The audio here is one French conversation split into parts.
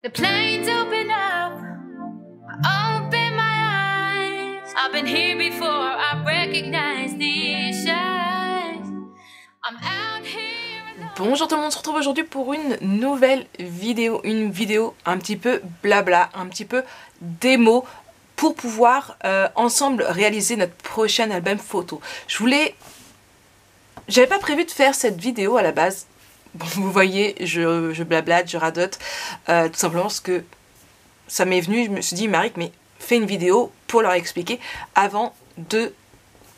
The planes open up, I open my eyes. I've been here before, I recognize these eyes. I'm out here alone. Bonjour tout le monde, on se retrouve aujourd'hui pour une nouvelle vidéo. Une vidéo un petit peu blabla, un petit peu démo pour pouvoir ensemble réaliser notre prochain album photo. J'avais pas prévu de faire cette vidéo à la base. Bon, vous voyez, je blablate, je radote, tout simplement parce que ça m'est venu, je me suis dit, Marie, mais fais une vidéo pour leur expliquer avant de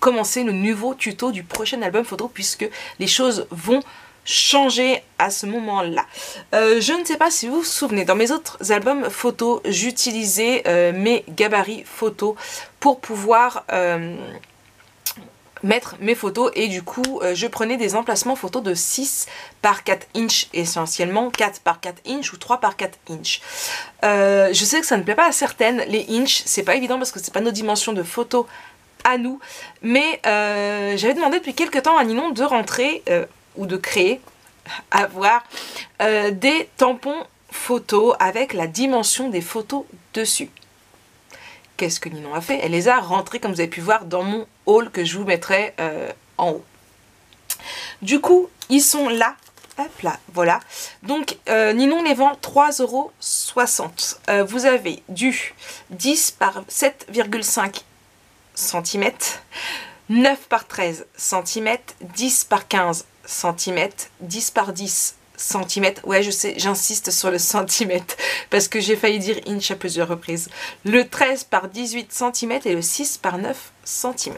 commencer le nouveau tuto du prochain album photo, puisque les choses vont changer à ce moment-là. Je ne sais pas si vous vous souvenez, dans mes autres albums photos, j'utilisais mes gabarits photos pour pouvoir mettre mes photos, et du coup je prenais des emplacements photos de 6 par 4 inches essentiellement, 4 par 4 inches ou 3 par 4 inches. Je sais que ça ne plaît pas à certaines, les inches, c'est pas évident parce que c'est pas nos dimensions de photos à nous, mais j'avais demandé depuis quelques temps à Ninon de rentrer ou de créer, avoir des tampons photos avec la dimension des photos dessus. Qu'est-ce que Ninon a fait? Elle les a rentrés, comme vous avez pu voir, dans mon haul que je vous mettrai en haut. Du coup, ils sont là. Hop là, voilà. Donc, Ninon les vend 3,60 €. Vous avez du 10 par 7,5 cm, 9 par 13 cm, 10 par 15 cm, 10 par 10 cm. Ouais, je sais, j'insiste sur le centimètre parce que j'ai failli dire inch à plusieurs reprises. Le 13 par 18 cm et le 6 par 9 cm.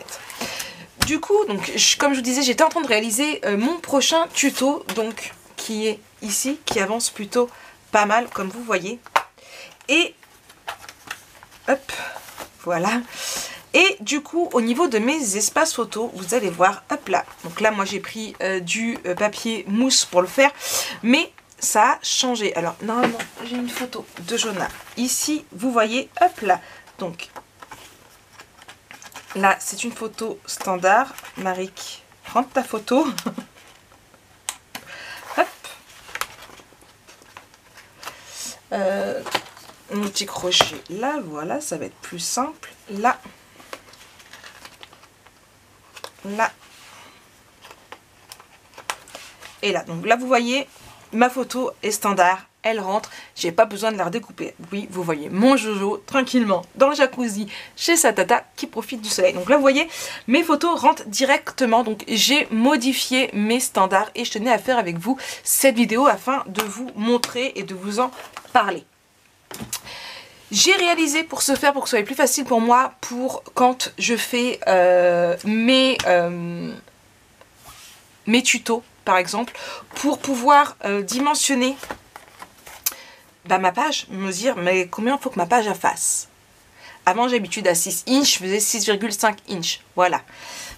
Du coup, donc, comme je vous disais, j'étais en train de réaliser mon prochain tuto, donc qui est ici, qui avance plutôt pas mal, comme vous voyez. Et hop, voilà. Et du coup, au niveau de mes espaces photos, vous allez voir, hop là. Donc là, moi, j'ai pris du papier mousse pour le faire. Mais ça a changé. Alors, normalement, j'ai une photo de Jonah. Ici, vous voyez, hop là. Donc, là, c'est une photo standard. Marik, prends ta photo. Hop. Mon petit crochet là, voilà, ça va être plus simple. Là. Là et là. Donc là, vous voyez, ma photo est standard, elle rentre, j'ai pas besoin de la redécouper. Oui, vous voyez mon Jojo tranquillement dans le jacuzzi chez sa tata qui profite du soleil. Donc là, vous voyez, mes photos rentrent directement. Donc j'ai modifié mes standards et je tenais à faire avec vous cette vidéo afin de vous montrer et de vous en parler. J'ai réalisé pour ce faire, pour que ce soit plus facile pour moi, pour quand je fais mes tutos, par exemple, pour pouvoir dimensionner ma page, me dire mais combien il faut que ma page fasse. Avant, j'ai l'habitude à 6 inches, je faisais 6,5 inches, voilà.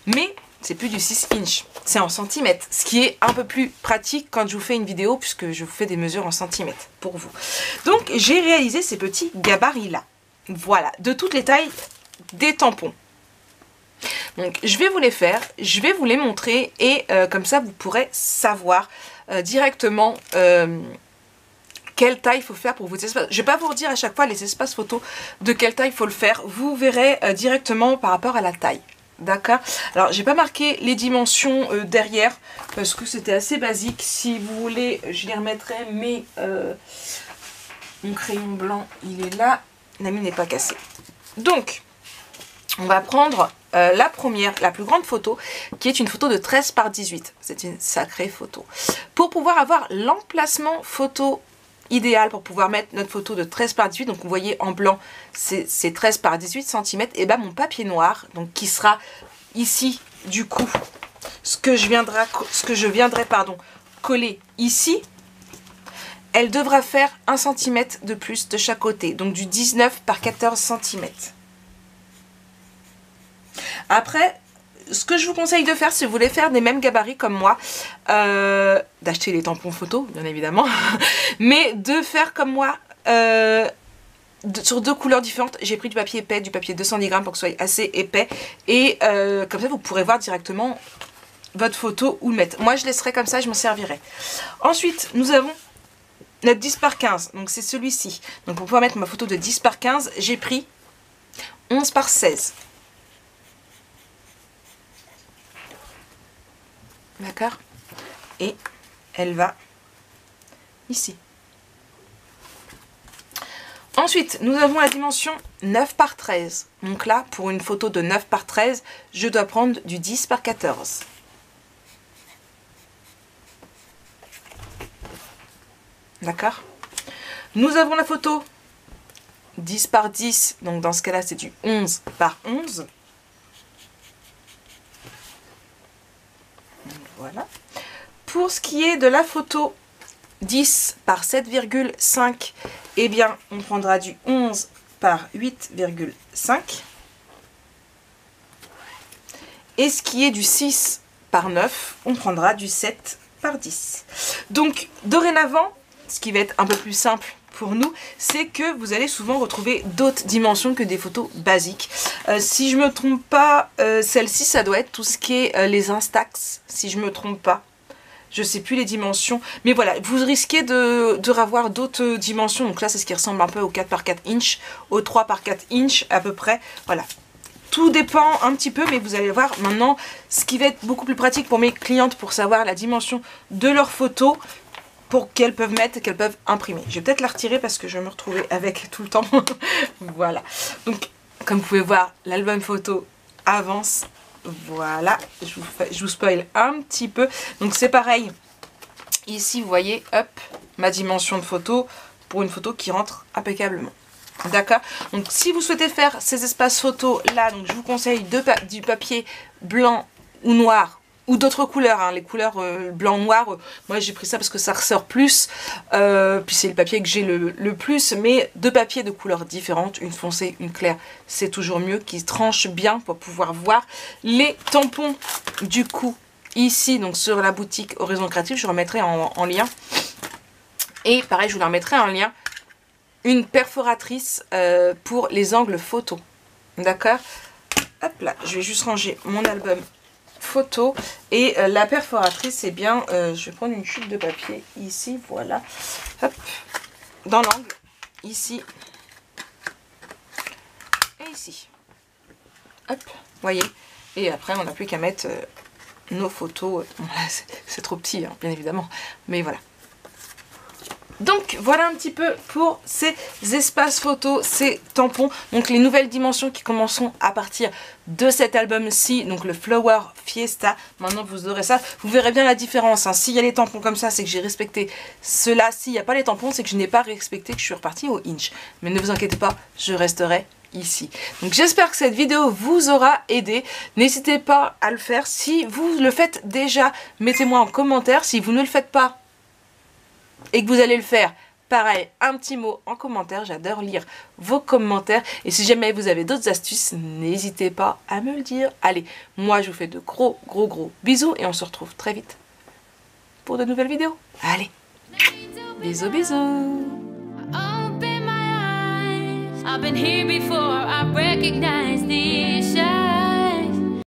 Mais c'est plus du 6 inches, c'est en centimètres, ce qui est un peu plus pratique quand je vous fais une vidéo, puisque je vous fais des mesures en centimètres pour vous. Donc j'ai réalisé ces petits gabarits là, voilà, de toutes les tailles des tampons. Donc je vais vous les faire, je vais vous les montrer, et comme ça vous pourrez savoir directement quelle taille il faut faire pour vos espaces. Je ne vais pas vous redire à chaque fois les espaces photos de quelle taille il faut le faire, vous verrez directement par rapport à la taille. D'accord. Alors, j'ai pas marqué les dimensions derrière parce que c'était assez basique. Si vous voulez, je les remettrai, mais mon crayon blanc, il est là. La mine n'est pas cassée. Donc, on va prendre la première, la plus grande photo, qui est une photo de 13 par 18. C'est une sacrée photo. Pour pouvoir avoir l'emplacement photo idéal pour pouvoir mettre notre photo de 13 par 18, donc vous voyez en blanc c'est 13 par 18 cm, et ben mon papier noir, donc qui sera ici du coup ce que je viendrai coller ici, elle devra faire 1 cm de plus de chaque côté, donc du 19 par 14 cm. Après, ce que je vous conseille de faire, si vous voulez faire des mêmes gabarits comme moi, d'acheter les tampons photo, bien évidemment, mais de faire comme moi, sur 2 couleurs différentes. J'ai pris du papier épais, du papier 210 grammes pour que ce soit assez épais, et comme ça vous pourrez voir directement votre photo où le mettre. Moi je laisserai comme ça, je m'en servirai. Ensuite, nous avons notre 10 par 15, donc c'est celui-ci. Donc pour pouvoir mettre ma photo de 10 par 15, j'ai pris 11 par 16. D'accord? Et elle va ici. Ensuite, nous avons la dimension 9 par 13. Donc là, pour une photo de 9 par 13, je dois prendre du 10 par 14. D'accord? Nous avons la photo 10 par 10. Donc dans ce cas-là, c'est du 11 par 11. Voilà. Pour ce qui est de la photo 10 par 7,5, eh bien, on prendra du 11 par 8,5. Et ce qui est du 6 par 9, on prendra du 7 par 10. Donc, dorénavant, ce qui va être un peu plus simple pour nous, c'est que vous allez souvent retrouver d'autres dimensions que des photos basiques. Si je me trompe pas, celle-ci, ça doit être tout ce qui est les Instax, si je me trompe pas. Je sais plus les dimensions, mais voilà, vous risquez de revoir d'autres dimensions. Donc là, c'est ce qui ressemble un peu au 4 par 4 inch, au 3 par 4 inch à peu près. Voilà, tout dépend un petit peu, mais vous allez voir maintenant ce qui va être beaucoup plus pratique pour mes clientes pour savoir la dimension de leurs photos, pour qu'elles peuvent mettre, qu'elles peuvent imprimer. Je vais peut-être la retirer parce que je vais me retrouver avec tout le temps. Voilà, donc comme vous pouvez voir, l'album photo avance. Voilà, je vous spoil un petit peu. Donc c'est pareil. Ici, vous voyez, hop, ma dimension de photo pour une photo qui rentre impeccablement. D'accord? Donc si vous souhaitez faire ces espaces photos là, donc je vous conseille du papier blanc ou noir ou d'autres couleurs, hein, les couleurs blanc-noir. Moi j'ai pris ça parce que ça ressort plus, puis c'est le papier que j'ai le plus, mais deux papiers de couleurs différentes, une foncée, une claire, c'est toujours mieux, qui tranchent bien pour pouvoir voir. Les tampons du coup, ici, donc sur la boutique Horizon Créatif, je remettrai en lien. Et pareil, je vous la remettrai en lien, une perforatrice pour les angles photo. D'accord? Hop là, je vais juste ranger mon album photo et la perforatrice, eh bien je vais prendre une chute de papier ici, voilà, hop, dans l'angle, ici et ici, hop, voyez, et après on n'a plus qu'à mettre nos photos. Bon, c'est trop petit, hein, bien évidemment, mais voilà. Donc voilà un petit peu pour ces espaces photos, ces tampons. Donc les nouvelles dimensions qui commenceront à partir de cet album-ci, donc le Flower Fiesta. Maintenant vous aurez ça, vous verrez bien la différence, hein. S'il y a les tampons comme ça, c'est que j'ai respecté cela. S'il n'y a pas les tampons, c'est que je n'ai pas respecté, que je suis repartie au inch. Mais ne vous inquiétez pas, je resterai ici. Donc j'espère que cette vidéo vous aura aidé. N'hésitez pas à le faire. Si vous le faites déjà, mettez-moi en commentaire. Si vous ne le faites pas, et que vous allez le faire, pareil, un petit mot en commentaire, j'adore lire vos commentaires. Et si jamais vous avez d'autres astuces, n'hésitez pas à me le dire. Allez, moi je vous fais de gros bisous et on se retrouve très vite pour de nouvelles vidéos. Allez, bisous bisous. I've been here before, I recognize the shine.